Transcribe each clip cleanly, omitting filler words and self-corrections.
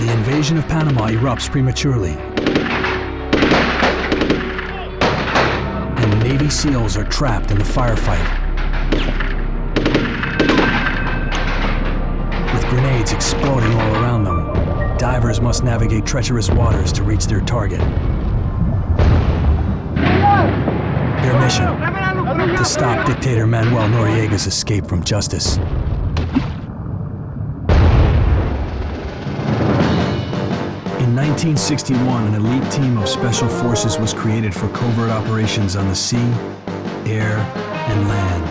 The invasion of Panama erupts prematurely, and Navy SEALs are trapped in the firefight. With grenades exploding all around them, divers must navigate treacherous waters to reach their target. Their mission: to stop dictator Manuel Noriega's escape from justice. In 1961, an elite team of special forces was created for covert operations on the sea, air, and land.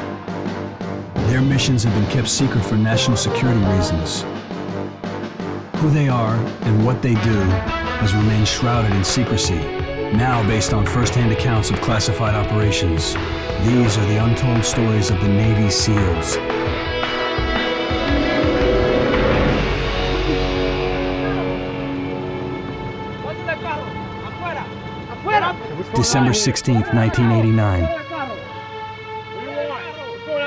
Their missions have been kept secret for national security reasons. Who they are and what they do has remained shrouded in secrecy, now based on first-hand accounts of classified operations. These are the untold stories of the Navy SEALs. December 16, 1989.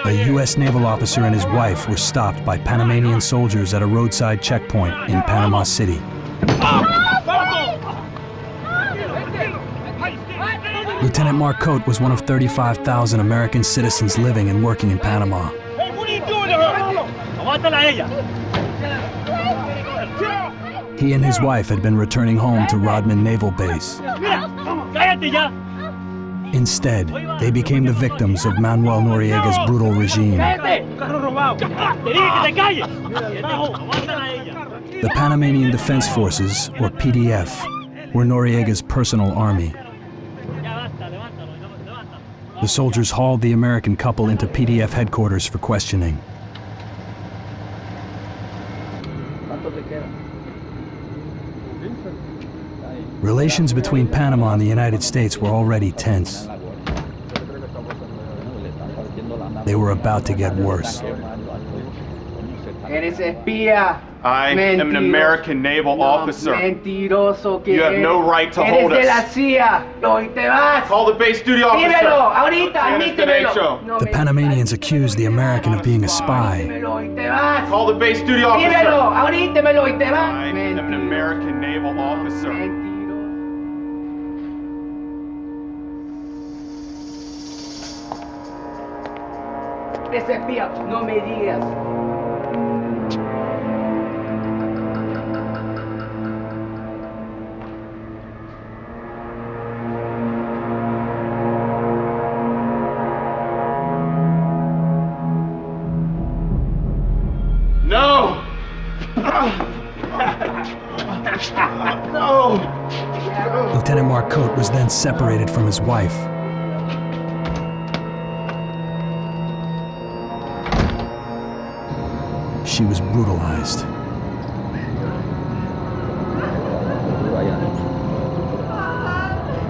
A U.S. naval officer and his wife were stopped by Panamanian soldiers at a roadside checkpoint in Panama City. Lieutenant Mark Cote was one of 35,000 American citizens living and working in Panama. Hey, what are you doing to her? Aguántala a ella. He and his wife had been returning home to Rodman Naval Base. Instead, they became the victims of Manuel Noriega's brutal regime. The Panamanian Defense Forces, or PDF, were Noriega's personal army. The soldiers hauled the American couple into PDF headquarters for questioning. Relations between Panama and the United States were already tense. They were about to get worse. I am an American naval officer. You have no right to hold us. Call the base duty officer. The Panamanians accused the American of being a spy. Call the base duty officer. I am an American naval officer. No me digas. No! No! Lieutenant Mark Cote was then separated from his wife. She was brutalized.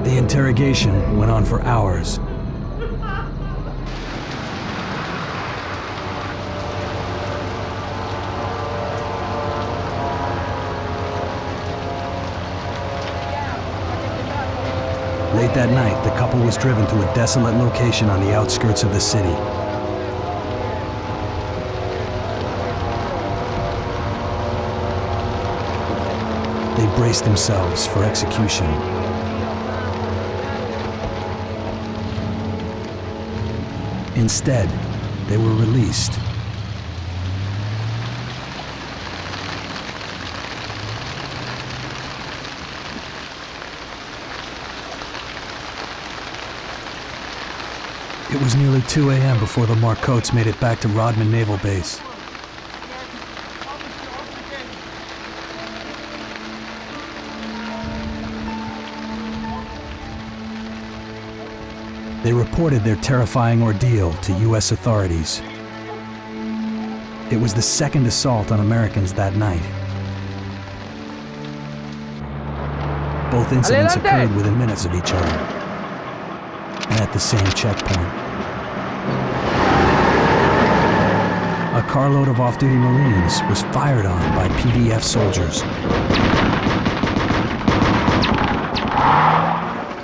The interrogation went on for hours. Late that night, the couple was driven to a desolate location on the outskirts of the city. They braced themselves for execution. Instead, they were released. It was nearly 2 a.m. before the Mark Cotes made it back to Rodman Naval Base. They reported their terrifying ordeal to U.S. authorities. It was the second assault on Americans that night. Both incidents occurred within minutes of each other, and at the same checkpoint. A carload of off-duty Marines was fired on by PDF soldiers.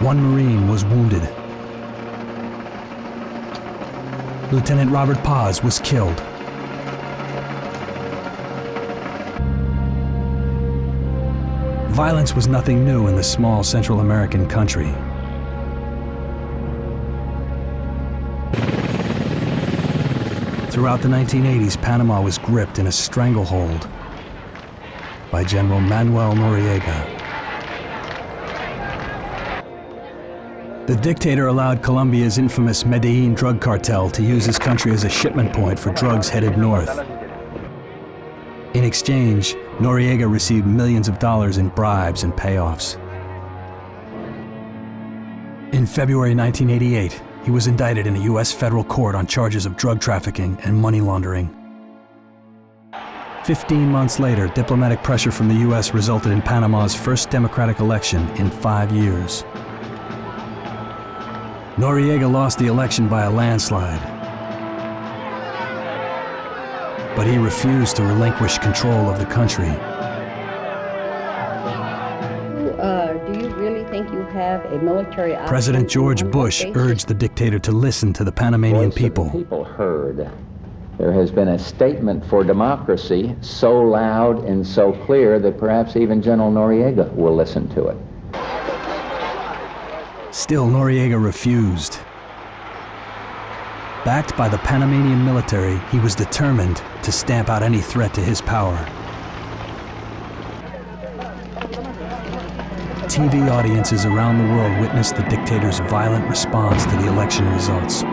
One Marine was wounded. Lieutenant Robert Paz was killed. Violence was nothing new in the small Central American country. Throughout the 1980s, Panama was gripped in a stranglehold by General Manuel Noriega. The dictator allowed Colombia's infamous Medellin drug cartel to use his country as a shipment point for drugs headed north. In exchange, Noriega received millions of dollars in bribes and payoffs. In February 1988, he was indicted in a U.S. federal court on charges of drug trafficking and money laundering. 15 months later, diplomatic pressure from the U.S. resulted in Panama's first democratic election in 5 years. Noriega lost the election by a landslide, but he refused to relinquish control of the country. Do you really think you have a military option? President George Bush urged the dictator to listen to the Panamanian people. The people heard. There has been a statement for democracy so loud and so clear that perhaps even General Noriega will listen to it. Still, Noriega refused. Backed by the Panamanian military, he was determined to stamp out any threat to his power. TV audiences around the world witnessed the dictator's violent response to the election results.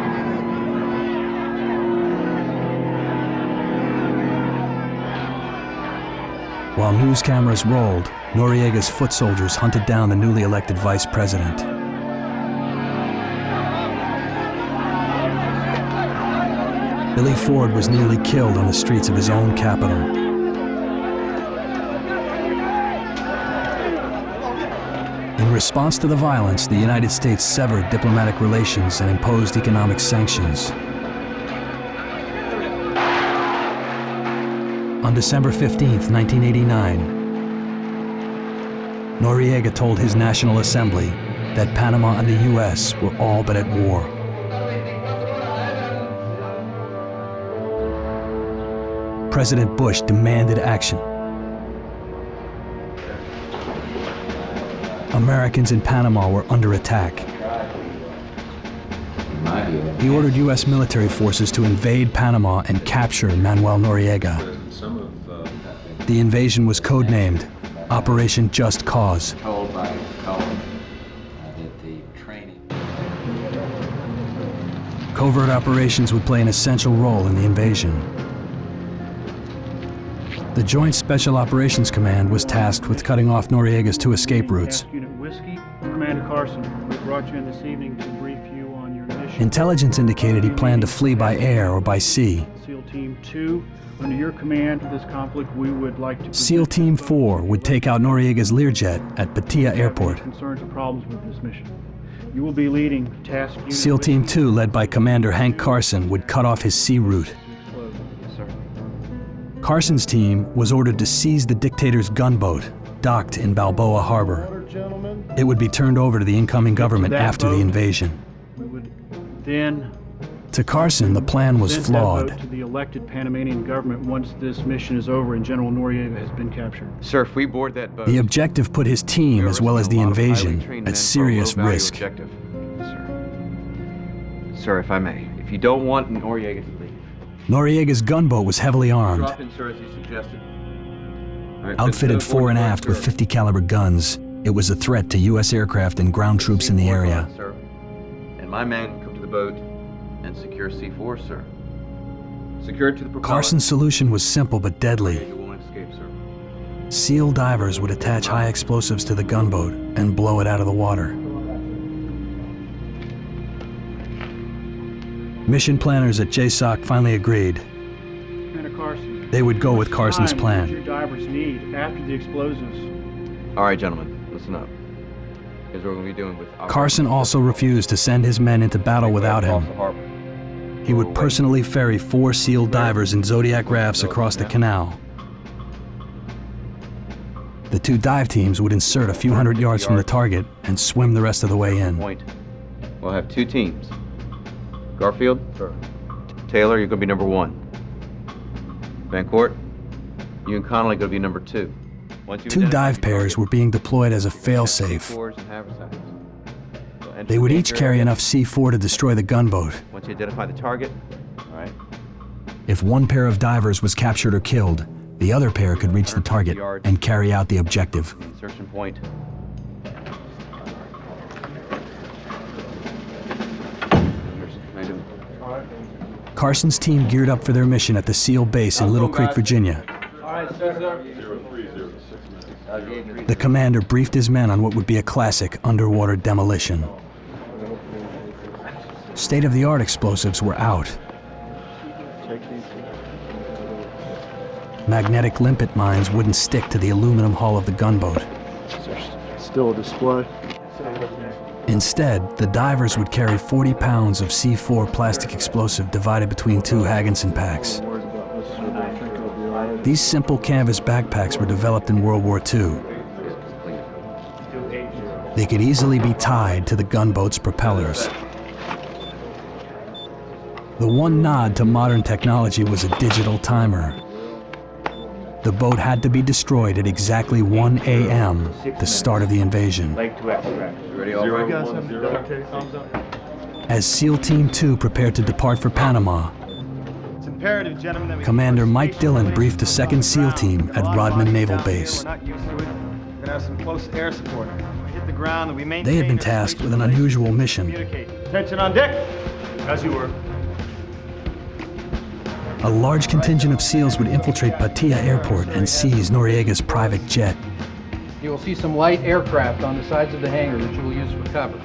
While news cameras rolled, Noriega's foot soldiers hunted down the newly elected vice president. Billy Ford was nearly killed on the streets of his own capital. In response to the violence, the United States severed diplomatic relations and imposed economic sanctions. On December 15, 1989, Noriega told his National Assembly that Panama and the U.S. were all but at war. President Bush demanded action. Americans in Panama were under attack. He ordered U.S. military forces to invade Panama and capture Manuel Noriega. The invasion was codenamed Operation Just Cause. Covert operations would play an essential role in the invasion. The Joint Special Operations Command was tasked with cutting off Noriega's 2 escape routes. Commander Carson, we brought you in this evening to brief you on your mission. Intelligence indicated he planned to flee by air or by sea. SEAL Team 2, under your command for this conflict, we would like to... SEAL Team 4 would take out Noriega's Learjet at Patia Airport. ...concerns or problems with this mission. You will be leading task unit... SEAL Team 2, led by Commander Hank Carson, would cut off his sea route. Yes, sir. Carson's team was ordered to seize the dictator's gunboat, docked in Balboa Harbor. It would be turned over to the incoming government after the invasion. We would then... To Carson, the plan was flawed. To the elected Panamanian government once this mission is over and General Noriega has been captured. Sir, if we board that boat... The objective put his team, as well as the invasion, at serious risk. Sir, if I may, if you don't want Noriega to leave... Noriega's gunboat was heavily armed, Drop in, sir, as you suggested. outfitted fore and aft with 50 caliber guns. It was a threat to U.S. aircraft and ground troops in the area. Sir. And my man come to the boat and secure C4, sir. Secure it to the propeller. Carson's solution was simple but deadly. You won't escape, sir. SEAL divers would attach high explosives to the gunboat and blow it out of the water. Mission planners at JSOC finally agreed. Commander Carson, They would go with Carson's what plan. your divers need after the explosives. All right, gentlemen, listen up. Here's what we're going to be doing with... Carson also refused to send his men into battle without him. He would personally ferry 4 SEAL divers in Zodiac rafts across the canal. The 2 dive teams would insert a few hundred yards from the target and swim the rest of the way in. We'll have 2 teams. Garfield? Sir. Taylor, you're going to be number 1. Van Court, you and Connolly going to be number 2. Two dive pairs were being deployed as a fail-safe. They would each carry enough C4 to destroy the gunboat. Once you identify the target, all right. If one pair of divers was captured or killed, the other pair could reach the target and carry out the objective. Insertion point. Carson's team geared up for their mission at the SEAL base in Little Creek, Virginia. The commander briefed his men on what would be a classic underwater demolition. State-of-the-art explosives were out. Magnetic limpet mines wouldn't stick to the aluminum hull of the gunboat. Still a display. Instead, the divers would carry 40 pounds of C4 plastic explosive divided between two Hagginson packs. These simple canvas backpacks were developed in World War II. They could easily be tied to the gunboat's propellers. The one nod to modern technology was a digital timer. The boat had to be destroyed at exactly 1 a.m., the start of the invasion. As SEAL Team 2 prepared to depart for Panama, Commander Mike Dillon briefed the 2nd SEAL Team at Rodman Naval Base. They had been tasked with an unusual mission. Attention on deck. As you were. A large contingent of SEALs would infiltrate Patia Airport and seize Noriega's private jet. You will see some light aircraft on the sides of the hangar that you will use for cover.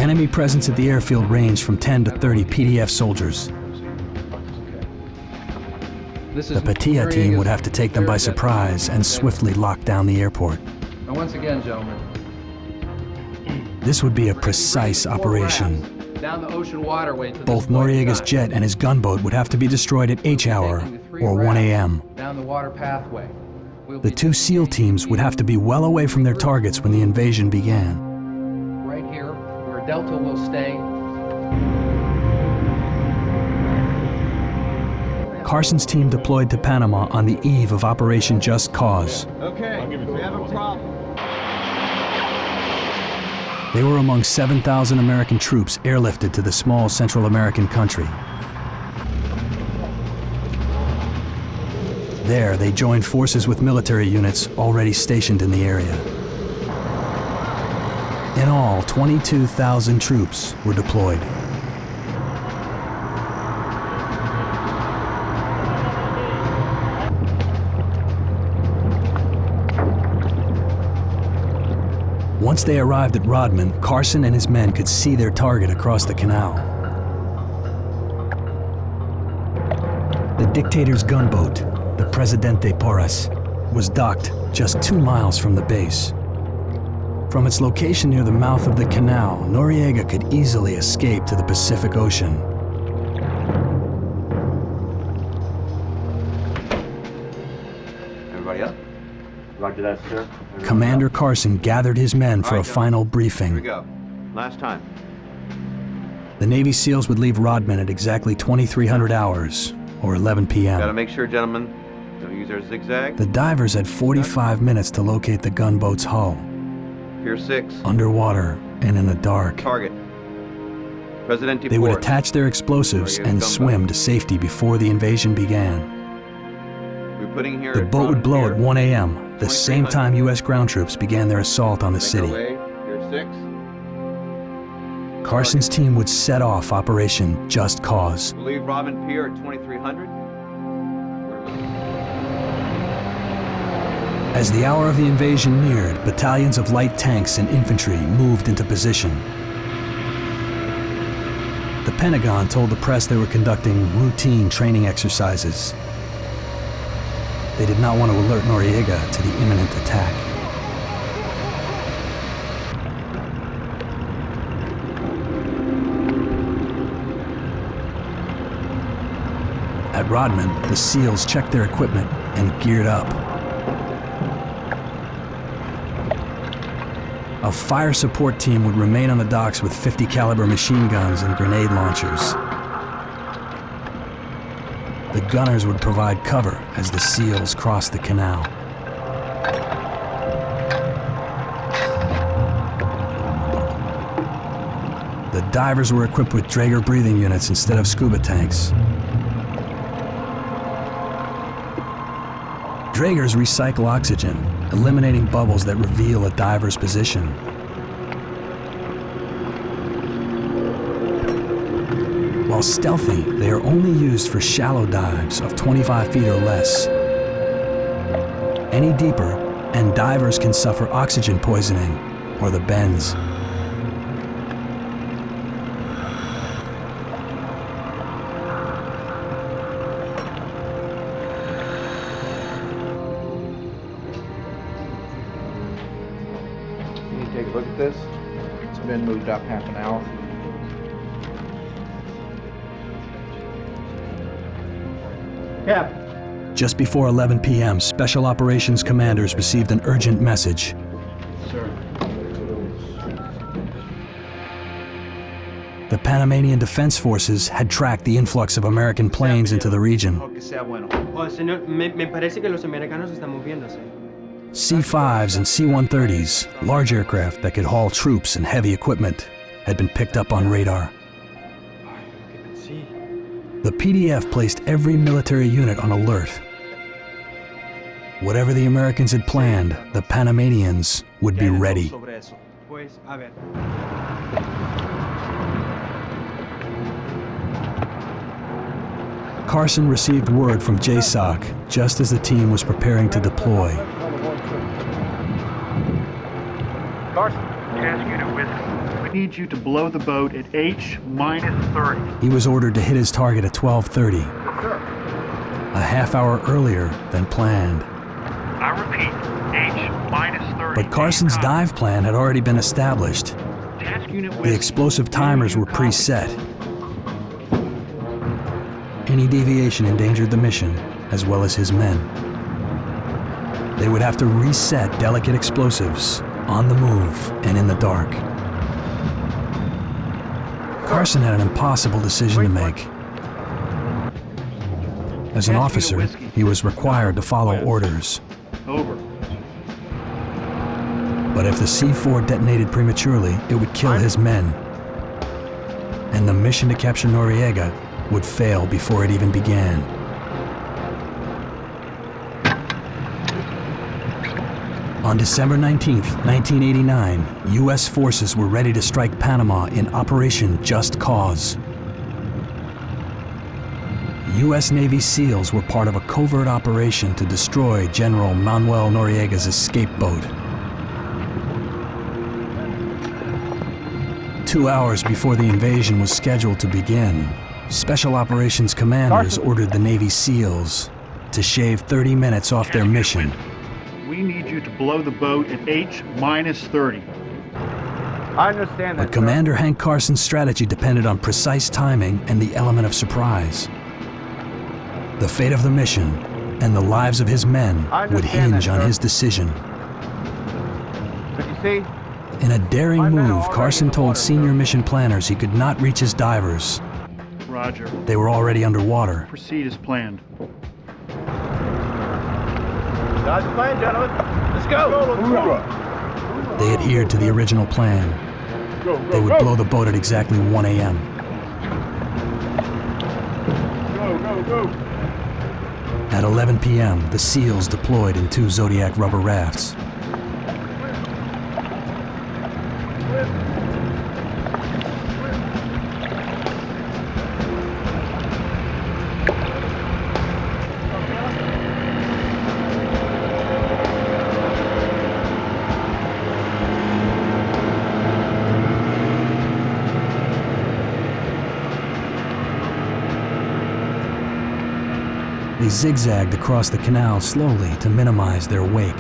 Enemy presence at the airfield ranged from 10 to 30 PDF soldiers. The Patia team would have to take them by surprise and swiftly lock down the airport. And once again, gentlemen, this would be a precise operation. down the ocean waterway to Both Noriega's jet and his gunboat would have to be destroyed at H hour or 1 a.m. Down the water pathway. The two SEAL teams would have to be well away from their targets when the invasion began. Right here, where Delta will stay. Carson's team deployed to Panama on the eve of Operation Just Cause. Okay, we have a problem. They were among 7,000 American troops airlifted to the small Central American country. There, they joined forces with military units already stationed in the area. In all, 22,000 troops were deployed. Once they arrived at Rodman, Carson and his men could see their target across the canal. The dictator's gunboat, the Presidente Porras, was docked just 2 miles from the base. From its location near the mouth of the canal, Noriega could easily escape to the Pacific Ocean. Everybody up? Roger that, sir. Commander Carson gathered his men for a final briefing. Here we go. Last time. The Navy SEALs would leave Rodman at exactly 2300 hours, or 11 Gotta p.m. make sure, gentlemen, don't use our zigzag. The divers had 45 minutes to locate the gunboat's hull, Pier 6. underwater and in the dark. Target. Presidente They would Porras. attach their explosives and swim to safety before the invasion began. We're putting here. The boat would blow at 1 a.m., the same time U.S. ground troops began their assault on the city. Pier 6. Carson's team would set off Operation Just Cause. We'll leave Rodman Pier at 2300. As the hour of the invasion neared, battalions of light tanks and infantry moved into position. The Pentagon told the press they were conducting routine training exercises. They did not want to alert Noriega to the imminent attack. At Rodman, the SEALs checked their equipment and geared up. A fire support team would remain on the docks with .50 caliber machine guns and grenade launchers. The gunners would provide cover as the SEALs crossed the canal. divers were equipped with Draeger breathing units instead of scuba tanks. Draegers recycle oxygen, eliminating bubbles that reveal a diver's position. While stealthy, they are only used for shallow dives of 25 feet or less. Any deeper, and divers can suffer oxygen poisoning or the bends. Can you take a look at this? It's been moved up half an hour. Cap. Just before 11 p.m., Special Operations commanders received an urgent message. Sir. The Panamanian Defense Forces had tracked the influx of American planes into the region. C-5s and C-130s, large aircraft that could haul troops and heavy equipment, had been picked up on radar. The PDF placed every military unit on alert. Whatever the Americans had planned, the Panamanians would be ready. Carson received word from JSOC just as the team was preparing to deploy. Carson. Task unit with. We need you to blow the boat at H-30. He was ordered to hit his target at 12:30, Yes, sir. a half hour earlier than planned. I repeat, H-30. But Carson's dive plan had already been established. Task unit with. The explosive timers were preset. Any deviation endangered the mission, as well as his men. They would have to reset delicate explosives on the move and in the dark. Carson had an impossible decision to make. As an officer, he was required to follow orders. Over. But if the C-4 detonated prematurely, it would kill his men. And the mission to capture Noriega would fail before it even began. On December 19, 1989, U.S. forces were ready to strike Panama in Operation Just Cause. U.S. Navy SEALs were part of a covert operation to destroy General Manuel Noriega's escape boat. 2 hours before the invasion was scheduled to begin, Special Operations commanders ordered the Navy SEALs to shave 30 minutes off their mission. We need you to blow the boat at H-30. I understand that. But Commander Hank Carson's strategy depended on precise timing and the element of surprise. The fate of the mission and the lives of his men would hinge on his decision. But you see, In a daring move, Carson told senior mission planners he could not reach his divers. Roger. They were already underwater. Proceed as planned. Dodge the plane, gentlemen. Let's go. They adhered to the original plan. They would blow the boat at exactly 1 a.m. At 11 p.m., the SEALs deployed in 2 Zodiac rubber rafts. They zigzagged across the canal slowly to minimize their wake.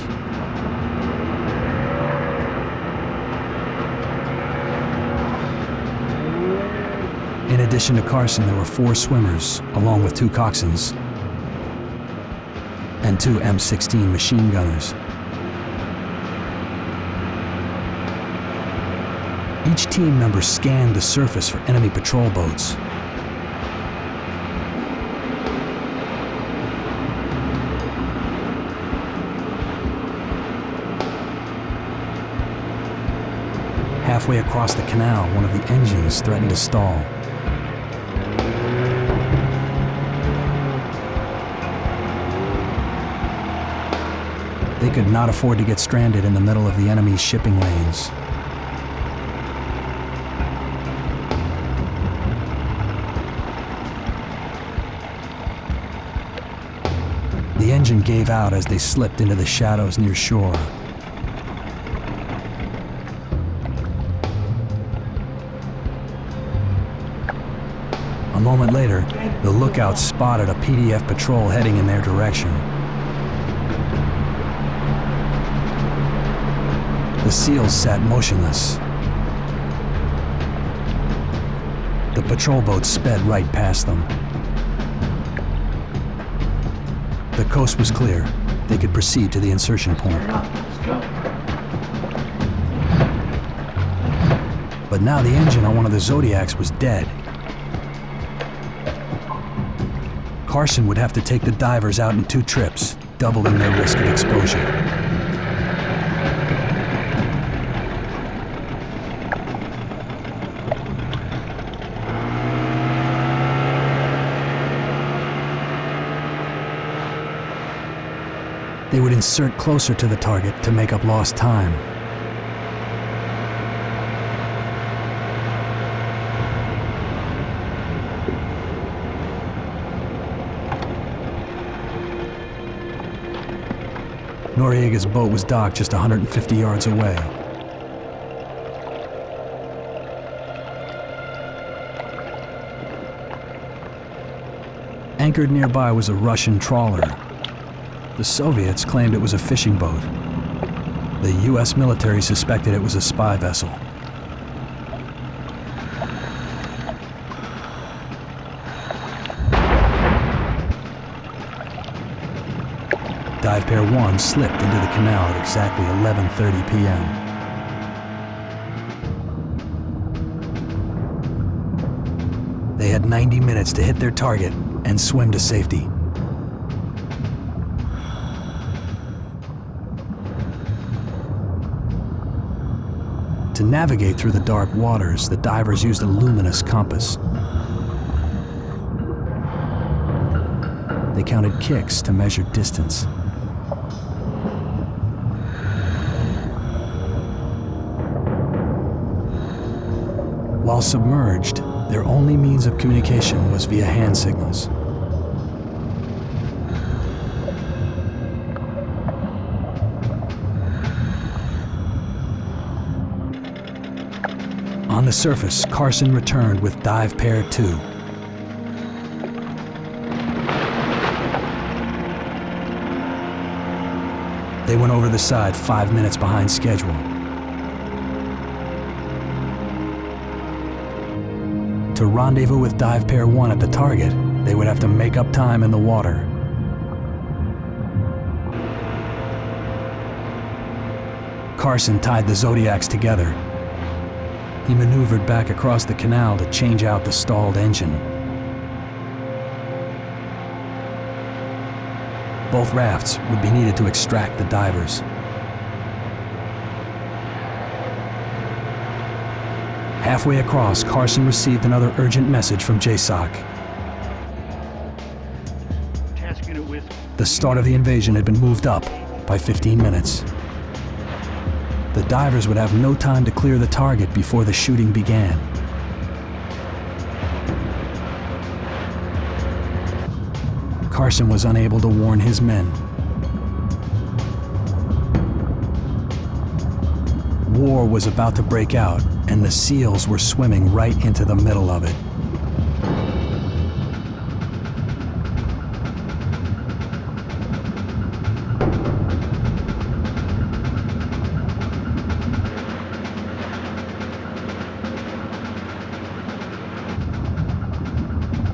In addition to Carson, there were 4 swimmers, along with 2 coxswains and 2 M16 machine gunners. Each team member scanned the surface for enemy patrol boats. Halfway across the canal, one of the engines threatened to stall. They could not afford to get stranded in the middle of the enemy's shipping lanes. The engine gave out as they slipped into the shadows near shore. A moment later, the lookout spotted a PDF patrol heading in their direction. The SEALs sat motionless. The patrol boat sped right past them. The coast was clear. They could proceed to the insertion point. But now the engine on one of the Zodiacs was dead. Carson would have to take the divers out in 2 trips, doubling their risk of exposure. They would insert closer to the target to make up lost time. Noriega's boat was docked just 150 yards away. Anchored nearby was a Russian trawler. The Soviets claimed it was a fishing boat. The U.S. military suspected it was a spy vessel. Dive Pair 1 slipped into the canal at exactly 11:30 p.m. They had 90 minutes to hit their target and swim to safety. To navigate through the dark waters, the divers used a luminous compass. They counted kicks to measure distance. While submerged, their only means of communication was via hand signals. On the surface, Carson returned with Dive Pair 2. They went over the side 5 minutes behind schedule. To rendezvous with Dive Pair 1 at the target, they would have to make up time in the water. Carson tied the Zodiacs together. He maneuvered back across the canal to change out the stalled engine. Both rafts would be needed to extract the divers. Halfway across, Carson received another urgent message from JSOC. Task Unit with... The start of the invasion had been moved up by 15 minutes. The divers would have no time to clear the target before the shooting began. Carson was unable to warn his men. War was about to break out, and the SEALs were swimming right into the middle of it.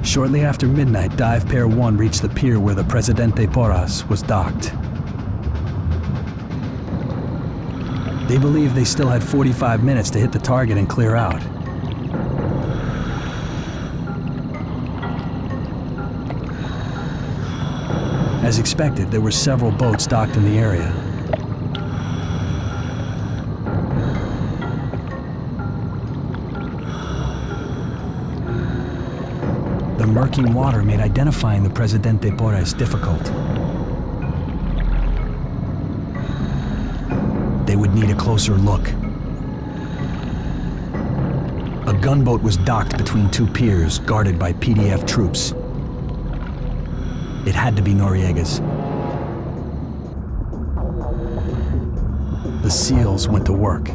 Shortly after midnight, Dive Pair 1 reached the pier where the Presidente Porras was docked. They believed they still had 45 minutes to hit the target and clear out. As expected, there were several boats docked in the area. murky water made identifying the Presidente Porras difficult. They would need a closer look. A gunboat was docked between two piers, guarded by PDF troops. It had to be Noriega's. The SEALs went to work.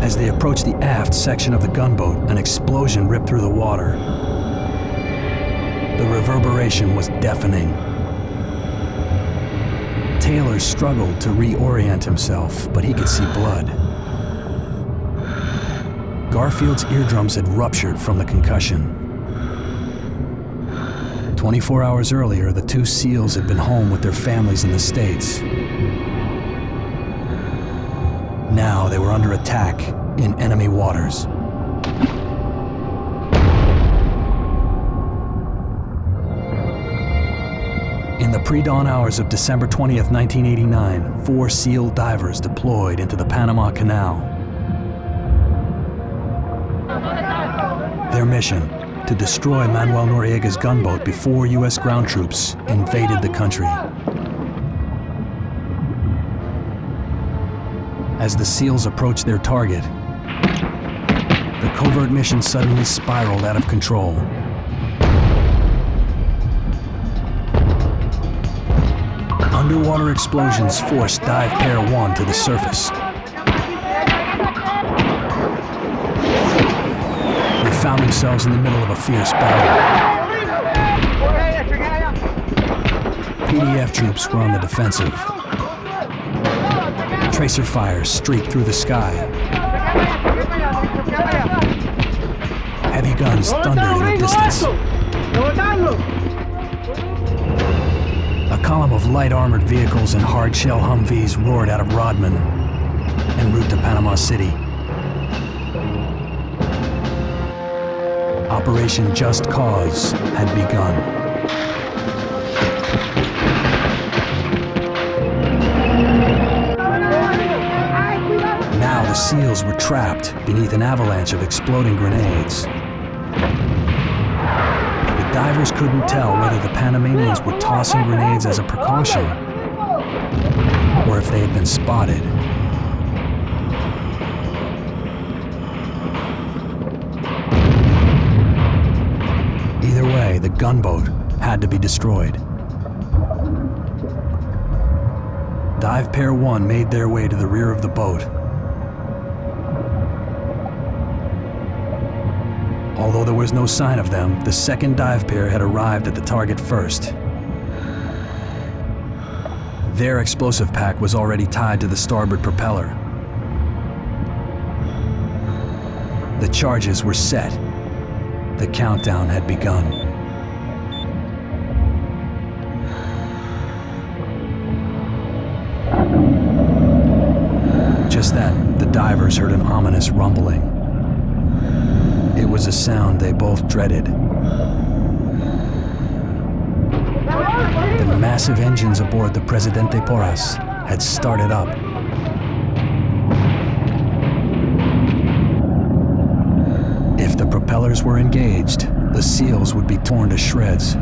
As they approached the aft section of the gunboat, an explosion ripped through the water. The reverberation was deafening. Taylor struggled to reorient himself, but he could see blood. Garfield's eardrums had ruptured from the concussion. 24 hours earlier, the two SEALs had been home with their families in the States. Now they were under attack in enemy waters. In the pre-dawn hours of December 20th, 1989, 4 SEAL divers deployed into the Panama Canal. Their mission: to destroy Manuel Noriega's gunboat before U.S. ground troops invaded the country. As the SEALs approached their target, the covert mission suddenly spiraled out of control. Underwater explosions forced Dive Pair 1 to the surface. They found themselves in the middle of a fierce battle. PDF troops were on the defensive. Tracer fire streaked through the sky. Heavy guns thundered in the distance. A column of light armored vehicles and hard-shell Humvees roared out of Rodman en route to Panama City. Operation Just Cause had begun. Now the SEALs were trapped beneath an avalanche of exploding grenades. The divers couldn't tell whether the Panamanians were tossing grenades as a precaution or if they had been spotted. Either way, the gunboat had to be destroyed. Dive Pair 1 made their way to the rear of the boat. Although there was no sign of them, the second dive pair had arrived at the target first. Their explosive pack was already tied to the starboard propeller. The charges were set. The countdown had begun. Just then, the divers heard an ominous rumbling. It was a sound they both dreaded. The massive engines aboard the Presidente Porras had started up. If the propellers were engaged, the SEALs would be torn to shreds.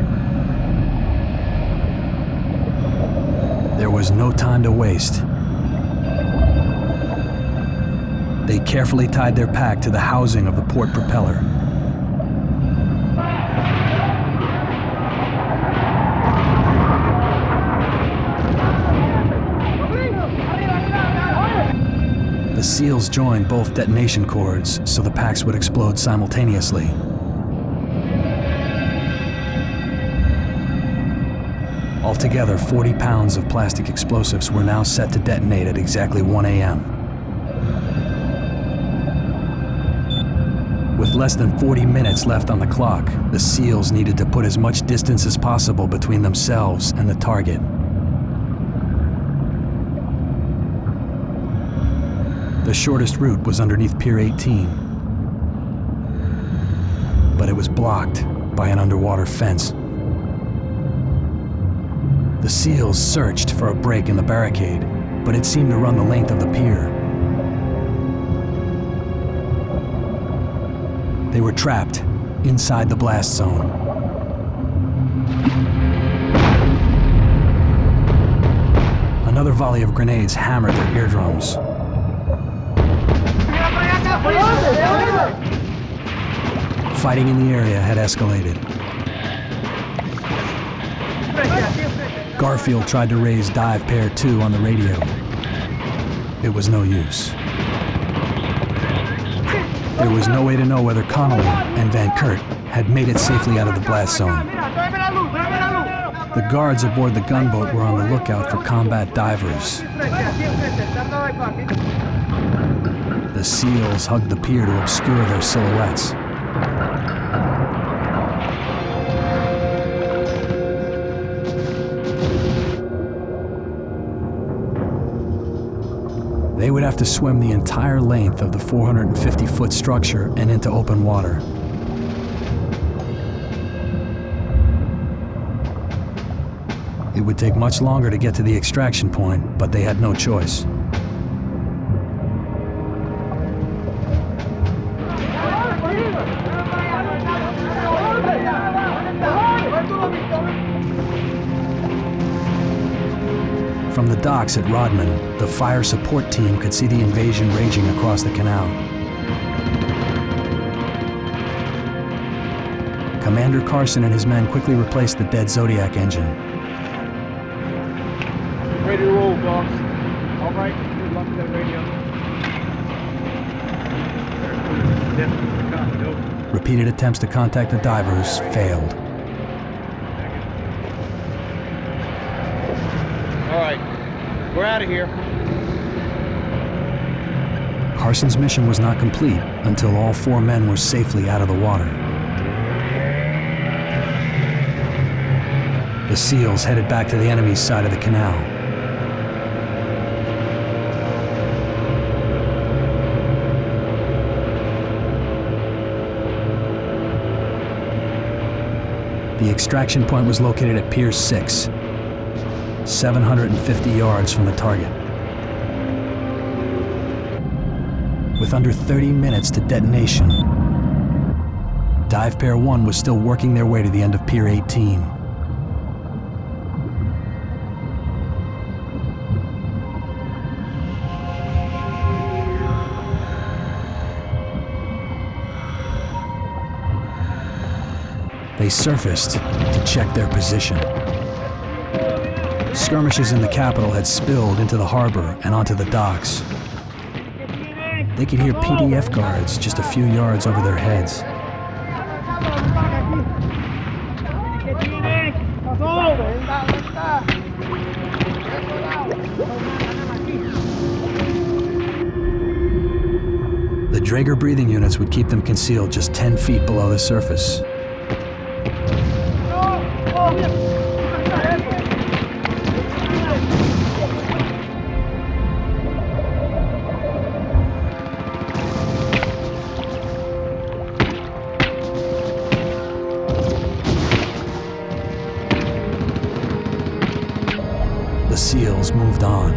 There was no time to waste. They carefully tied their pack to the housing of the port propeller. The SEALs joined both detonation cords so the packs would explode simultaneously. Altogether, 40 pounds of plastic explosives were now set to detonate at exactly 1 a.m. With less than 40 minutes left on the clock, the SEALs needed to put as much distance as possible between themselves and the target. The shortest route was underneath Pier 18, but it was blocked by an underwater fence. The SEALs searched for a break in the barricade, but it seemed to run the length of the pier. They were trapped inside the blast zone. Another volley of grenades hammered their eardrums. Fighting in the area had escalated. Garfield tried to raise Dive Pair 2 on the radio. It was no use. There was no way to know whether Connolly and Van Kurt had made it safely out of the blast zone. The guards aboard the gunboat were on the lookout for combat divers. The SEALs hugged the pier to obscure their silhouettes. They would have to swim the entire length of the 450-foot structure and into open water. It would take much longer to get to the extraction point, but they had no choice. From the docks at Rodman, the fire support team could see the invasion raging across the canal. Commander Carson and his men quickly replaced the dead Zodiac engine. Ready to roll, dogs. All right, good luck with that radio. Repeated attempts to contact the divers failed. All right, we're out of here. Carson's mission was not complete until all 4 men were safely out of the water. The SEALs headed back to the enemy's side of the canal. The extraction point was located at Pier 6, 750 yards from the target. With under 30 minutes to detonation, Dive Pair 1 was still working their way to the end of Pier 18. They surfaced to check their position. Skirmishes in the capital had spilled into the harbor and onto the docks. They could hear PDF guards just a few yards over their heads. The Draeger breathing units would keep them concealed just 10 feet below the surface. The SEALs moved on.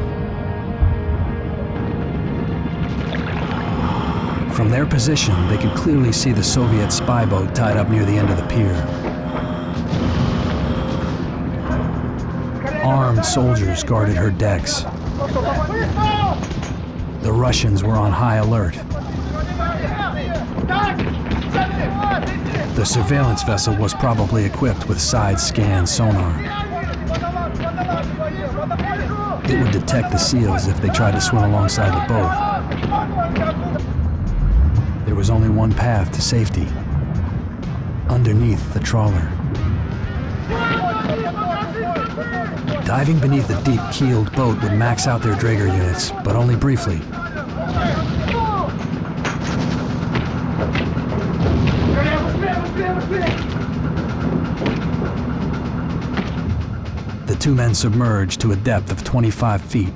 From their position, they could clearly see the Soviet spy boat tied up near the end of the pier. Armed soldiers guarded her decks. The Russians were on high alert. The surveillance vessel was probably equipped with side-scan sonar. It would detect the SEALs if they tried to swim alongside the boat. There was only one path to safety: underneath the trawler. Diving beneath the deep-keeled boat would max out their Draeger units, but only briefly. The 2 men submerged to a depth of 25 feet.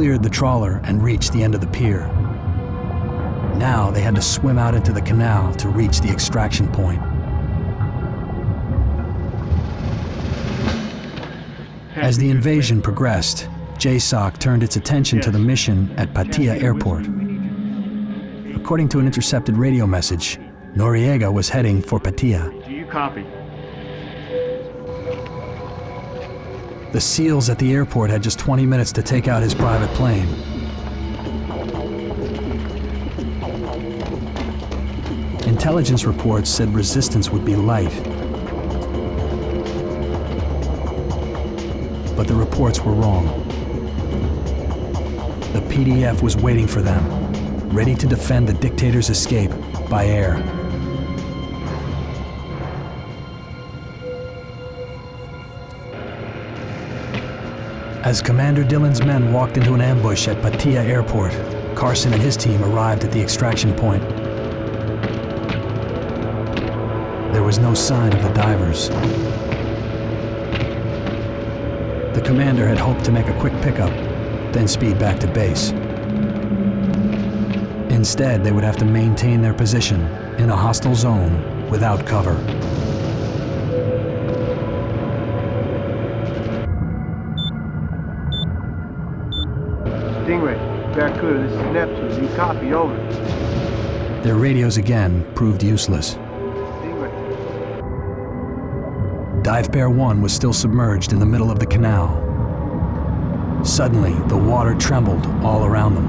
cleared the trawler and reached the end of the pier. Now they had to swim out into the canal to reach the extraction point. As the invasion progressed, JSOC turned its attention to the mission at Pattaya Airport. According to an intercepted radio message, Noriega was heading for Pattaya. Do you copy? The SEALs at the airport had just 20 minutes to take out his private plane. Intelligence reports said resistance would be light. But the reports were wrong. The PDF was waiting for them, ready to defend the dictator's escape by air. As Commander Dillon's men walked into an ambush at Pattaya Airport, Carson and his team arrived at the extraction point. There was no sign of the divers. The commander had hoped to make a quick pickup, then speed back to base. Instead, they would have to maintain their position in a hostile zone without cover. Stingray, Barracuda, this is Neptune. You copy, over. Their radios again proved useless. Dive Bear 1 was still submerged in the middle of the canal. Suddenly, the water trembled all around them.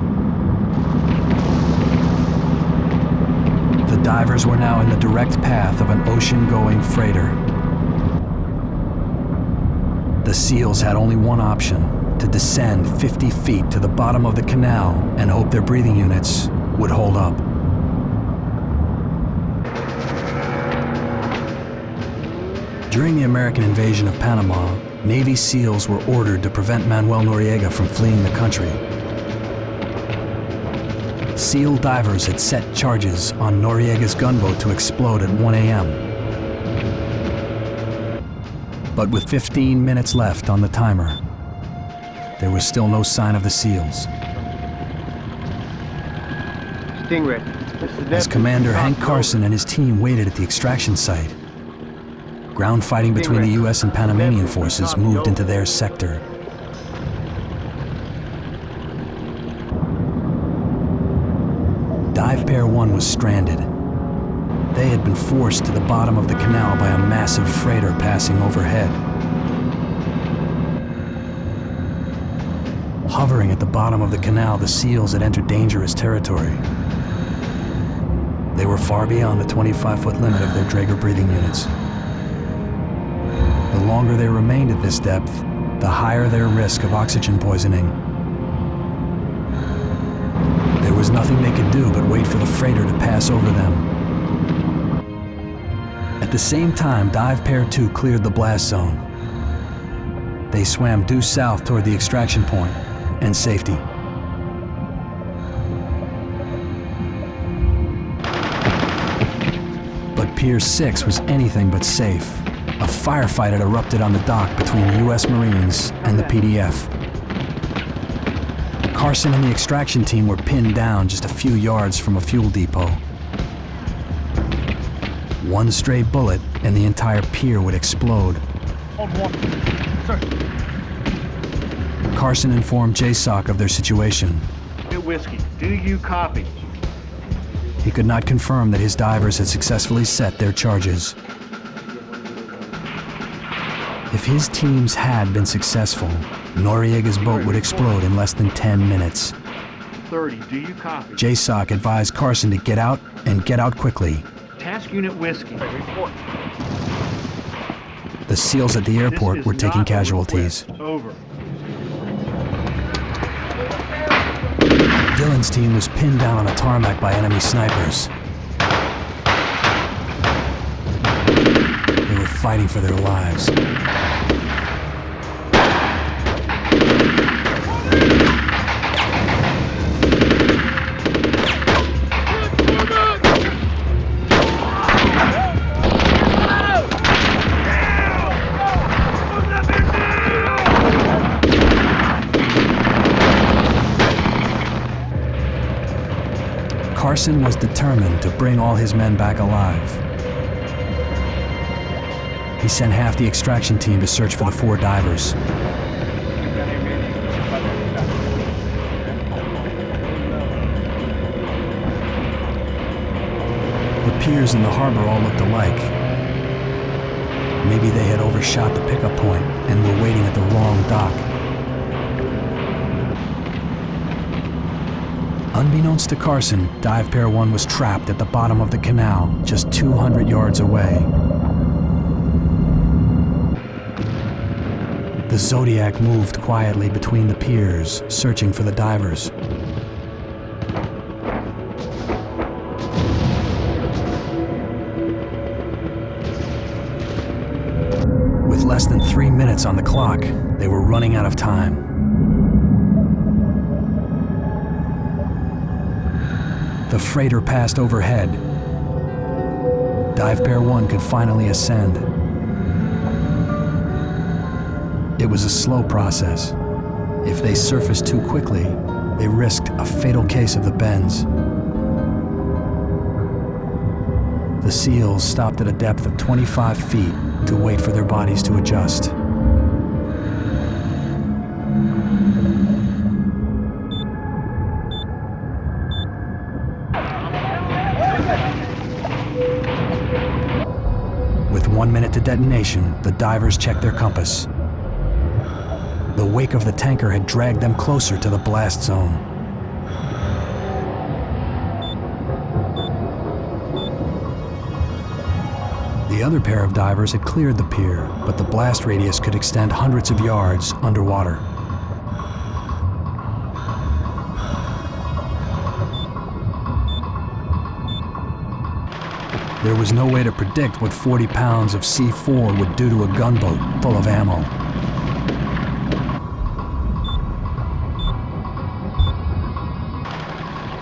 The divers were now in the direct path of an ocean-going freighter. The SEALs had only one option: to descend 50 feet to the bottom of the canal and hope their breathing units would hold up. During the American invasion of Panama, Navy SEALs were ordered to prevent Manuel Noriega from fleeing the country. SEAL divers had set charges on Noriega's gunboat to explode at 1 a.m. But with 15 minutes left on the timer, there was still no sign of the SEALs. Stingray, this is Neptune. As Commander Hank Carson and his team waited at the extraction site, ground fighting between the U.S. and Panamanian forces moved into their sector. Dive Bear 1 was stranded. They had been forced to the bottom of the canal by a massive freighter passing overhead. Hovering at the bottom of the canal, the SEALs had entered dangerous territory. They were far beyond the 25-foot limit of their Draeger breathing units. The longer they remained at this depth, the higher their risk of oxygen poisoning. There was nothing they could do but wait for the freighter to pass over them. At the same time, Dive Bear 2 cleared the blast zone. They swam due south toward the extraction point and safety. But Pier 6 was anything but safe. A firefight had erupted on the dock between the U.S. Marines and the PDF. Carson and the extraction team were pinned down just a few yards from a fuel depot. One stray bullet and the entire pier would explode. Carson informed JSOC of their situation. Whiskey, do you copy? He could not confirm that his divers had successfully set their charges. If his teams had been successful, Noriega's boat would explode in less than 10 minutes. 30, do you copy? JSOC advised Carson to get out and get out quickly. Task Unit Whiskey, report. The SEALs at the airport were taking casualties. Over. Dillon's team was pinned down on the tarmac by enemy snipers. They were fighting for their lives. Carson was determined to bring all his men back alive. He sent half the extraction team to search for the 4 divers. The piers in the harbor all looked alike. Maybe they had overshot the pickup point and were waiting at the wrong dock. Unbeknownst to Carson, Dive Pair 1 was trapped at the bottom of the canal, just 200 yards away. The Zodiac moved quietly between the piers, searching for the divers. With less than 3 minutes on the clock, they were running out of time. The freighter passed overhead. Dive Pair 1 could finally ascend. It was a slow process. If they surfaced too quickly, they risked a fatal case of the bends. The SEALs stopped at a depth of 25 feet to wait for their bodies to adjust. With 1 minute to detonation, the divers checked their compass. The wake of the tanker had dragged them closer to the blast zone. The other pair of divers had cleared the pier, but the blast radius could extend hundreds of yards underwater. There was no way to predict what 40 pounds of C4 would do to a gunboat full of ammo.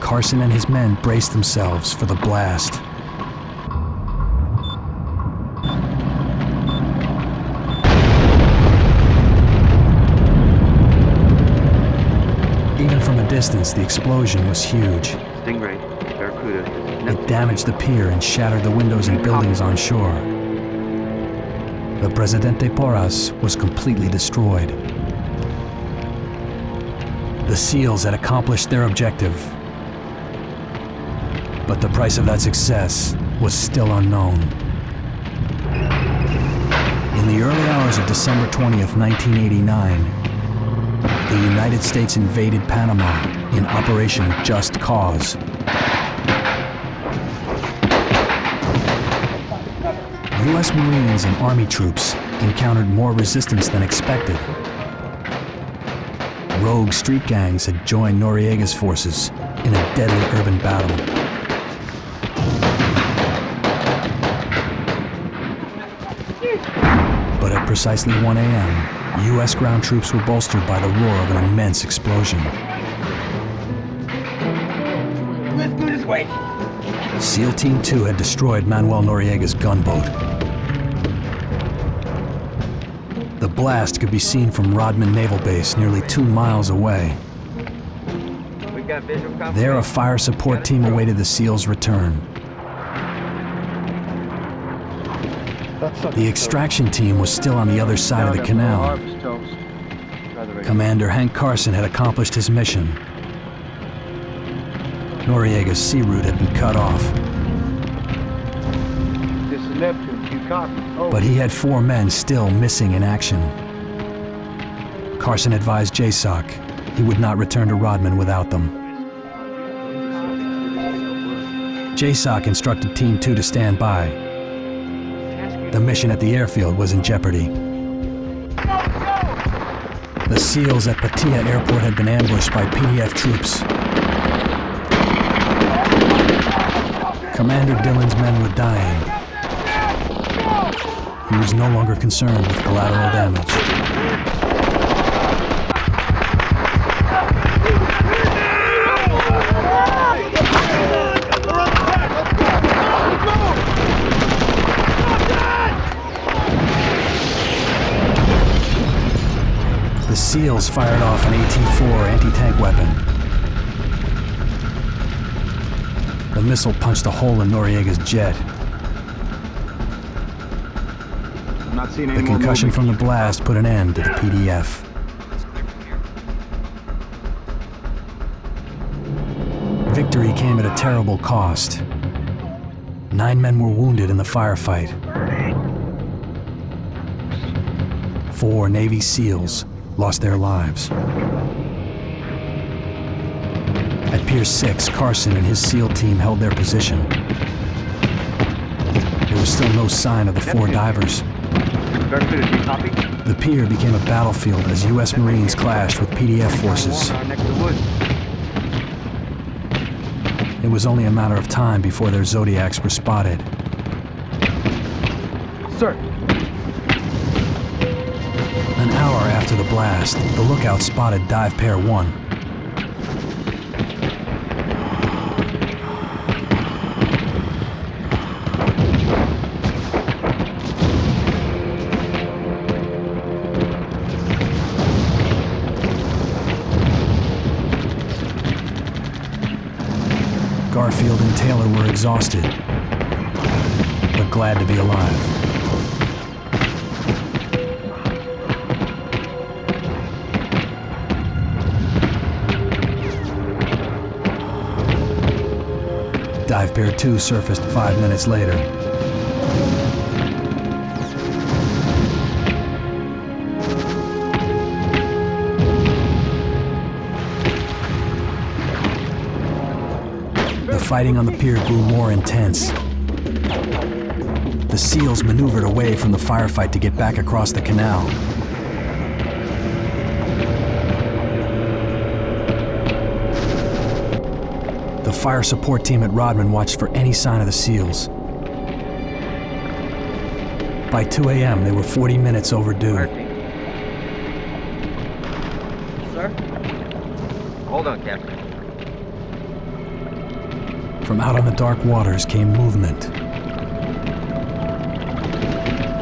Carson and his men braced themselves for the blast. Even from a distance, the explosion was huge. Stingray, Barracuda. It damaged the pier and shattered the windows and buildings on shore. The Presidente Porras was completely destroyed. The SEALs had accomplished their objective, but the price of that success was still unknown. In the early hours of December 20th, 1989, the United States invaded Panama in Operation Just Cause. U.S. Marines and Army troops encountered more resistance than expected. Rogue street gangs had joined Noriega's forces in a deadly urban battle. But at precisely 1 a.m., U.S. ground troops were bolstered by the roar of an immense explosion. Let's go this way. SEAL Team 2 had destroyed Manuel Noriega's gunboat. The blast could be seen from Rodman Naval Base, nearly 2 miles away. There, a fire support team awaited the SEALs' return. The extraction team was still on the other side of the canal. Commander Hank Carson had accomplished his mission. Noriega's sea route had been cut off. This is Neptune. You copy? Over. But he had 4 men still missing in action. Carson advised JSOC he would not return to Rodman without them. JSOC instructed Team 2 to stand by. The mission at the airfield was in jeopardy. The SEALs at Patia Airport had been ambushed by PDF troops. Commander Dillon's men were dying. He was no longer concerned with collateral damage. The SEALs fired off an AT-4 anti-tank weapon. A missile punched a hole in Noriega's jet. I'm not seeing any The more concussion movement. from the blast put an end to the PDF. Victory came at a terrible cost. 9 men were wounded in the firefight. 4 Navy SEALs lost their lives. At Pier 6, Carson and his SEAL team held their position. There was still no sign of the 4 divers. Darkfield, do you copy? The pier became a battlefield as U.S. Marines clashed with PDF forces. Next to wood. It was only a matter of time before their Zodiacs were spotted. Sir. An hour after the blast, the lookout spotted Dive Pair 1. Garfield and Taylor were exhausted, but glad to be alive. Dive Pair 2 surfaced 5 minutes later. The fighting on the pier grew more intense. The SEALs maneuvered away from the firefight to get back across the canal. The fire support team at Rodman watched for any sign of the SEALs. By 2 a.m., they were 40 minutes overdue. Sir? Hold on, Captain. From out on the dark waters came movement.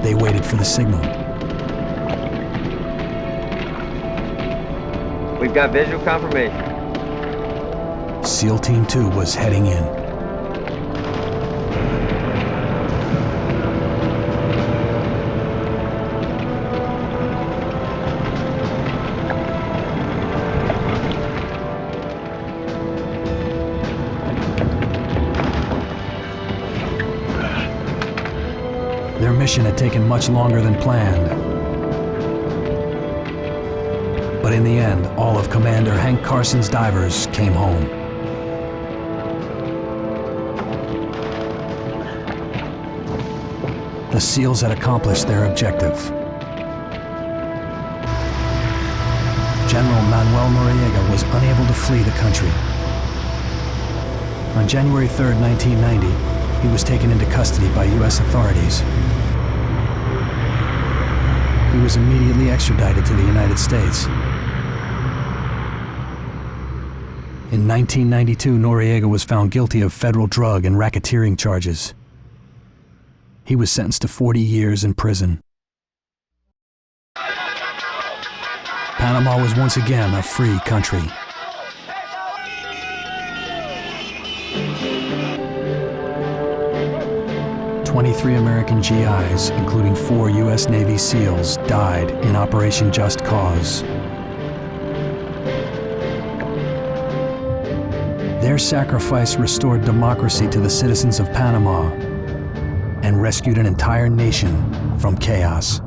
They waited for the signal. We've got visual confirmation. SEAL Team 2 was heading in. Their mission had taken much longer than planned. But in the end, all of Commander Hank Carson's divers came home. The SEALs had accomplished their objective. General Manuel Noriega was unable to flee the country. On January 3, 1990, he was taken into custody by U.S. authorities. He was immediately extradited to the United States. In 1992, Noriega was found guilty of federal drug and racketeering charges. He was sentenced to 40 years in prison. Panama was once again a free country. "23 American GIs, including 4 U.S. Navy SEALs, died in Operation Just Cause. Their sacrifice restored democracy to the citizens of Panama and rescued an entire nation from chaos.